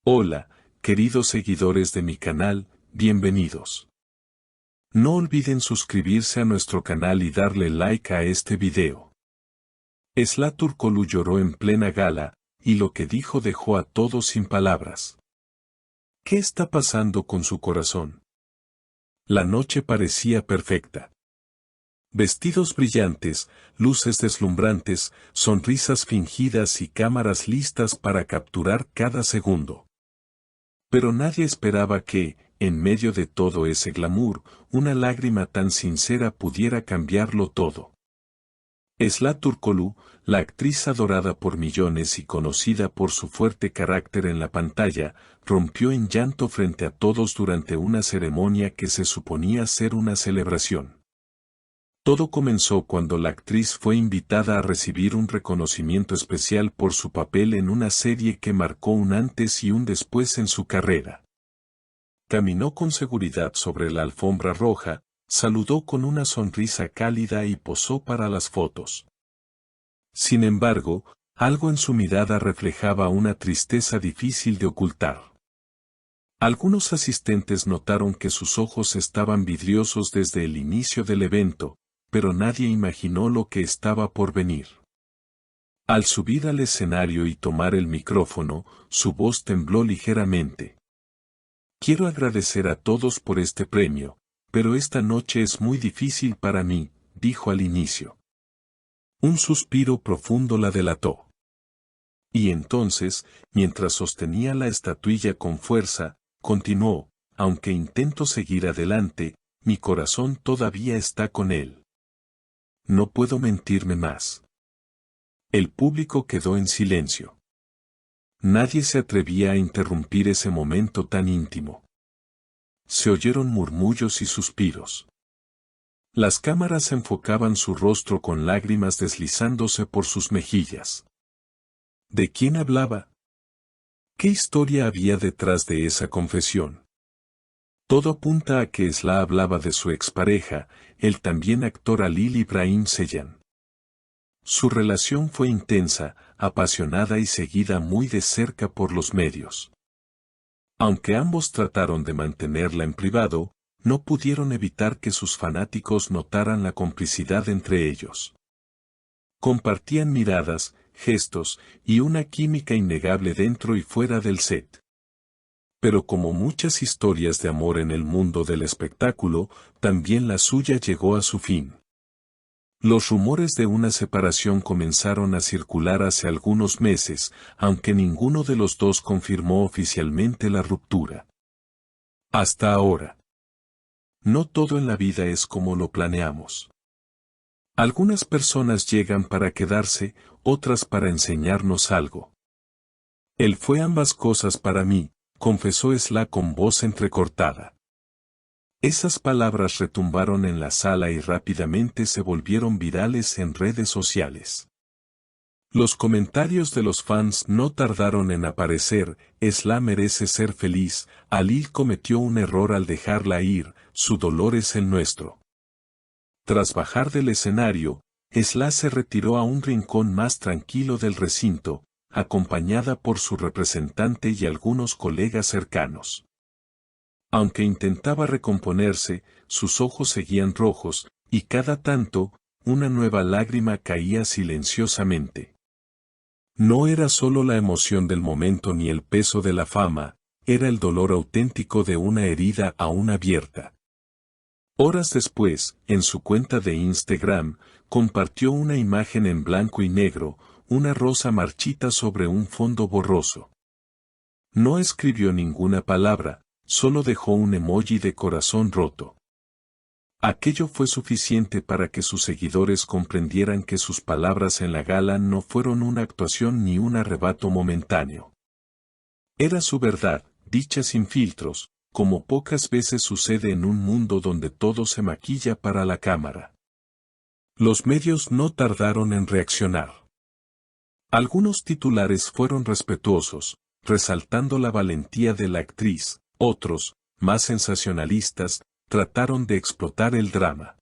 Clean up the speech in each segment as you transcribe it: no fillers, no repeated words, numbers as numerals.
Hola, queridos seguidores de mi canal, bienvenidos. No olviden suscribirse a nuestro canal y darle like a este video. Esla Turkoglu lloró en plena gala, y lo que dijo dejó a todos sin palabras. ¿Qué está pasando con su corazón? La noche parecía perfecta. Vestidos brillantes, luces deslumbrantes, sonrisas fingidas y cámaras listas para capturar cada segundo. Pero nadie esperaba que, en medio de todo ese glamour, una lágrima tan sincera pudiera cambiarlo todo. Esla Turkoglu, la actriz adorada por millones y conocida por su fuerte carácter en la pantalla, rompió en llanto frente a todos durante una ceremonia que se suponía ser una celebración. Todo comenzó cuando la actriz fue invitada a recibir un reconocimiento especial por su papel en una serie que marcó un antes y un después en su carrera. Caminó con seguridad sobre la alfombra roja, saludó con una sonrisa cálida y posó para las fotos. Sin embargo, algo en su mirada reflejaba una tristeza difícil de ocultar. Algunos asistentes notaron que sus ojos estaban vidriosos desde el inicio del evento, pero nadie imaginó lo que estaba por venir. Al subir al escenario y tomar el micrófono, su voz tembló ligeramente. Quiero agradecer a todos por este premio, pero esta noche es muy difícil para mí, dijo al inicio. Un suspiro profundo la delató. Y entonces, mientras sostenía la estatuilla con fuerza, continuó, aunque intento seguir adelante, mi corazón todavía está con él. No puedo mentirme más. El público quedó en silencio. Nadie se atrevía a interrumpir ese momento tan íntimo. Se oyeron murmullos y suspiros. Las cámaras enfocaban su rostro con lágrimas deslizándose por sus mejillas. ¿De quién hablaba? ¿Qué historia había detrás de esa confesión? Todo apunta a que Esla hablaba de su expareja, el también actor Halil İbrahim Ceylan. Su relación fue intensa, apasionada y seguida muy de cerca por los medios. Aunque ambos trataron de mantenerla en privado, no pudieron evitar que sus fanáticos notaran la complicidad entre ellos. Compartían miradas, gestos, y una química innegable dentro y fuera del set. Pero como muchas historias de amor en el mundo del espectáculo, también la suya llegó a su fin. Los rumores de una separación comenzaron a circular hace algunos meses, aunque ninguno de los dos confirmó oficialmente la ruptura. Hasta ahora. No todo en la vida es como lo planeamos. Algunas personas llegan para quedarse, otras para enseñarnos algo. Él fue ambas cosas para mí, confesó Esla con voz entrecortada. Esas palabras retumbaron en la sala y rápidamente se volvieron virales en redes sociales. Los comentarios de los fans no tardaron en aparecer: Esla merece ser feliz, Halil cometió un error al dejarla ir, su dolor es el nuestro. Tras bajar del escenario, Esla se retiró a un rincón más tranquilo del recinto, acompañada por su representante y algunos colegas cercanos. Aunque intentaba recomponerse, sus ojos seguían rojos, y cada tanto, una nueva lágrima caía silenciosamente. No era solo la emoción del momento ni el peso de la fama, era el dolor auténtico de una herida aún abierta. Horas después, en su cuenta de Instagram, compartió una imagen en blanco y negro, una rosa marchita sobre un fondo borroso. No escribió ninguna palabra, solo dejó un emoji de corazón roto. Aquello fue suficiente para que sus seguidores comprendieran que sus palabras en la gala no fueron una actuación ni un arrebato momentáneo. Era su verdad, dicha sin filtros, como pocas veces sucede en un mundo donde todo se maquilla para la cámara. Los medios no tardaron en reaccionar. Algunos titulares fueron respetuosos, resaltando la valentía de la actriz. Otros, más sensacionalistas, trataron de explotar el drama.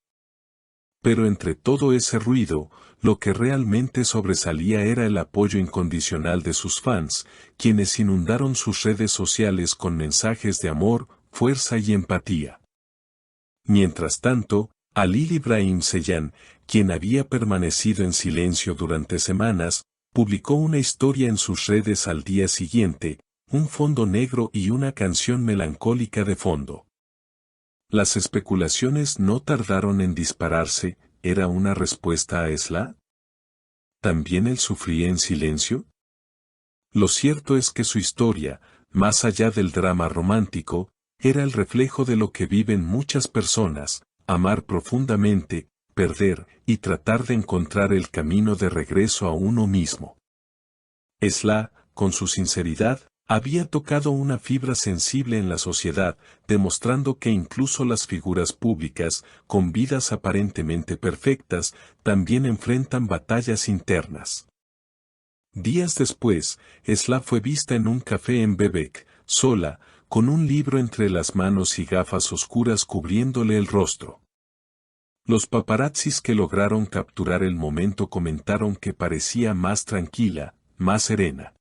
Pero entre todo ese ruido, lo que realmente sobresalía era el apoyo incondicional de sus fans, quienes inundaron sus redes sociales con mensajes de amor, fuerza y empatía. Mientras tanto, Halil Ibrahim Ceylan, quien había permanecido en silencio durante semanas, publicó una historia en sus redes al día siguiente, un fondo negro y una canción melancólica de fondo. Las especulaciones no tardaron en dispararse. ¿Era una respuesta a Esla? ¿También él sufría en silencio? Lo cierto es que su historia, más allá del drama romántico, era el reflejo de lo que viven muchas personas: amar profundamente, perder y tratar de encontrar el camino de regreso a uno mismo. Esla, con su sinceridad, había tocado una fibra sensible en la sociedad, demostrando que incluso las figuras públicas, con vidas aparentemente perfectas, también enfrentan batallas internas. Días después, Esla fue vista en un café en Bebek, sola, con un libro entre las manos y gafas oscuras cubriéndole el rostro. Los paparazzis que lograron capturar el momento comentaron que parecía más tranquila, más serena.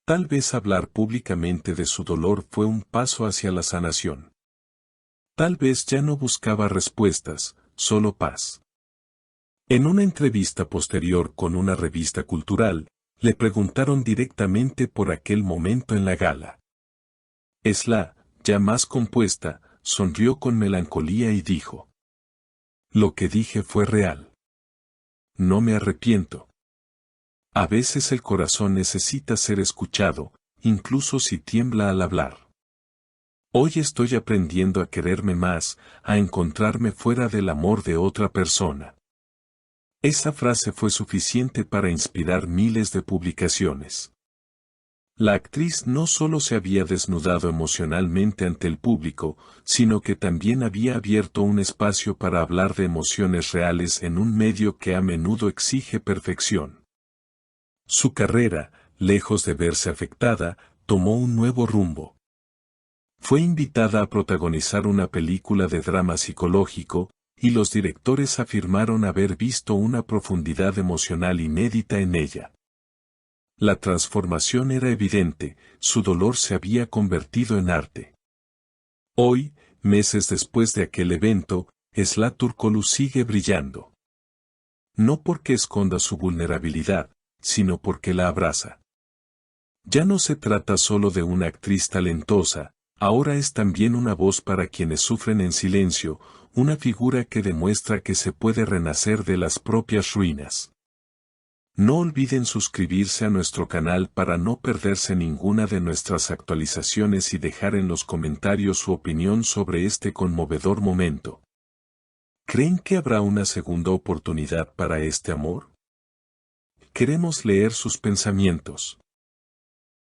Tal vez hablar públicamente de su dolor fue un paso hacia la sanación. Tal vez ya no buscaba respuestas, solo paz. En una entrevista posterior con una revista cultural, le preguntaron directamente por aquel momento en la gala. Esla, ya más compuesta, sonrió con melancolía y dijo: «Lo que dije fue real. No me arrepiento. A veces el corazón necesita ser escuchado, incluso si tiembla al hablar. Hoy estoy aprendiendo a quererme más, a encontrarme fuera del amor de otra persona». Esa frase fue suficiente para inspirar miles de publicaciones. La actriz no solo se había desnudado emocionalmente ante el público, sino que también había abierto un espacio para hablar de emociones reales en un medio que a menudo exige perfección. Su carrera, lejos de verse afectada, tomó un nuevo rumbo. Fue invitada a protagonizar una película de drama psicológico, y los directores afirmaron haber visto una profundidad emocional inédita en ella. La transformación era evidente, su dolor se había convertido en arte. Hoy, meses después de aquel evento, Esla Turkoglu sigue brillando. No porque esconda su vulnerabilidad, sino porque la abraza. Ya no se trata solo de una actriz talentosa, ahora es también una voz para quienes sufren en silencio, una figura que demuestra que se puede renacer de las propias ruinas. No olviden suscribirse a nuestro canal para no perderse ninguna de nuestras actualizaciones y dejar en los comentarios su opinión sobre este conmovedor momento. ¿Creen que habrá una segunda oportunidad para este amor? Queremos leer sus pensamientos.